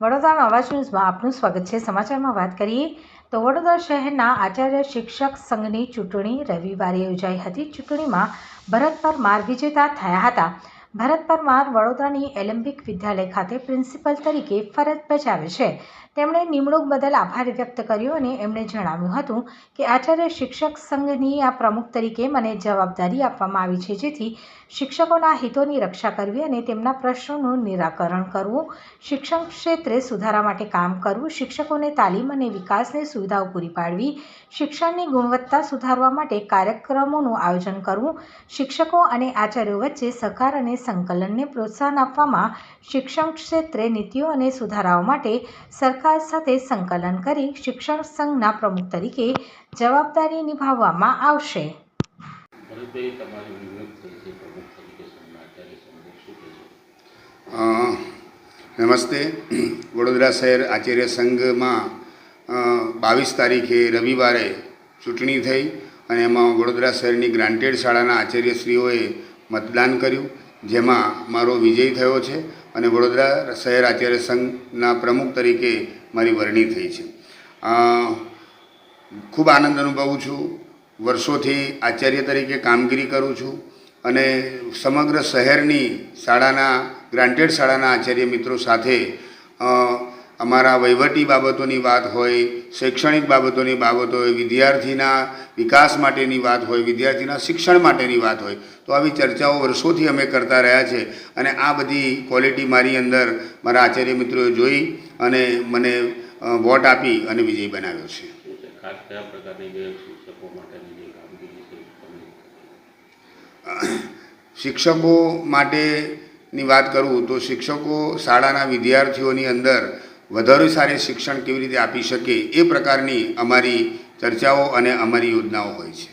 વડોદરાના અવાજ ન્યૂઝમાં આપનું સ્વાગત છે। સમાચારમાં વાત કરીએ તો વડોદરા શહેરના આચાર્ય શિક્ષક સંઘની ચૂંટણી રવિવારે યોજાઈ હતી। ચૂંટણીમાં ભરત પરમાર વિજેતા થયા હતા। ભરત પરમાર વડોદરાની એલેમ્બિક વિદ્યાલય ખાતે પ્રિન્સિપલ તરીકે ફરજ બજાવે છે। તેમણે નિમણૂક બદલ આભાર વ્યક્ત કર્યો અને એમણે જણાવ્યું હતું કે આચાર્ય શિક્ષક સંઘની આ પ્રમુખ તરીકે મને જવાબદારી આપવામાં આવી છે, જેથી શિક્ષકોના હિતોની રક્ષા કરવી અને તેમના પ્રશ્નોનું નિરાકરણ કરવું, શિક્ષણ ક્ષેત્રે સુધારા માટે કામ કરવું, શિક્ષકોને તાલીમ અને વિકાસની સુવિધાઓ પૂરી પાડવી, શિક્ષણની ગુણવત્તા સુધારવા માટે કાર્યક્રમોનું આયોજન કરવું, શિક્ષકો અને આચાર્યો વચ્ચે સહકાર અને સંકલનને પ્રોત્સાહન આપવામાં, શિક્ષણ ક્ષેત્રે નીતિઓ અને સુધારાઓ માટે સરકાર સાથે સંકલન કરી શિક્ષણ સંઘના પ્રમુખ તરીકે જવાબદારી નિભાવવામાં આવશે। નમસ્તે। વડોદરા શહેર આચાર્ય સંઘમાં 22 તારીખે રવિવારે ચૂંટણી થઈ અને એમાં વડોદરા શહેરની ગ્રાન્ટેડ શાળાના આચાર્યશ્રીઓએ મતદાન કર્યું, જેમાં મારો વિજય થયો છે અને વડોદરા શહેર આચાર્ય સંઘના પ્રમુખ તરીકે મારી વરણી થઈ છે। ખૂબ આનંદ અનુભવું છું। વર્ષોથી આચાર્ય તરીકે કામગીરી કરું છું અને સમગ્ર શહેરની શાળાના ગ્રાન્ટેડ શાળાના આચાર્ય મિત્રો સાથે અમારા વહીવટી બાબતોની વાત હોય, શૈક્ષણિક બાબતોની બાબત હોય, વિદ્યાર્થીના વિકાસ માટેની વાત હોય, વિદ્યાર્થીના શિક્ષણ માટેની વાત હોય, તો આવી ચર્ચાઓ વર્ષોથી અમે કરતા રહ્યા છે અને આ બધી ક્વોલિટી મારી અંદર મારા આચાર્ય મિત્રોએ જોઈ અને મને વોટ આપી અને વિજય બનાવ્યો છે। શિક્ષકો માટેની વાત કરું તો શિક્ષકો શાળાના વિદ્યાર્થીઓની અંદર વધારે સારી શિક્ષણ કેવી રીતે આપી શકે એ પ્રકારની અમારી ચર્ચાઓ અને અમારી યોજનાઓ હોય છે।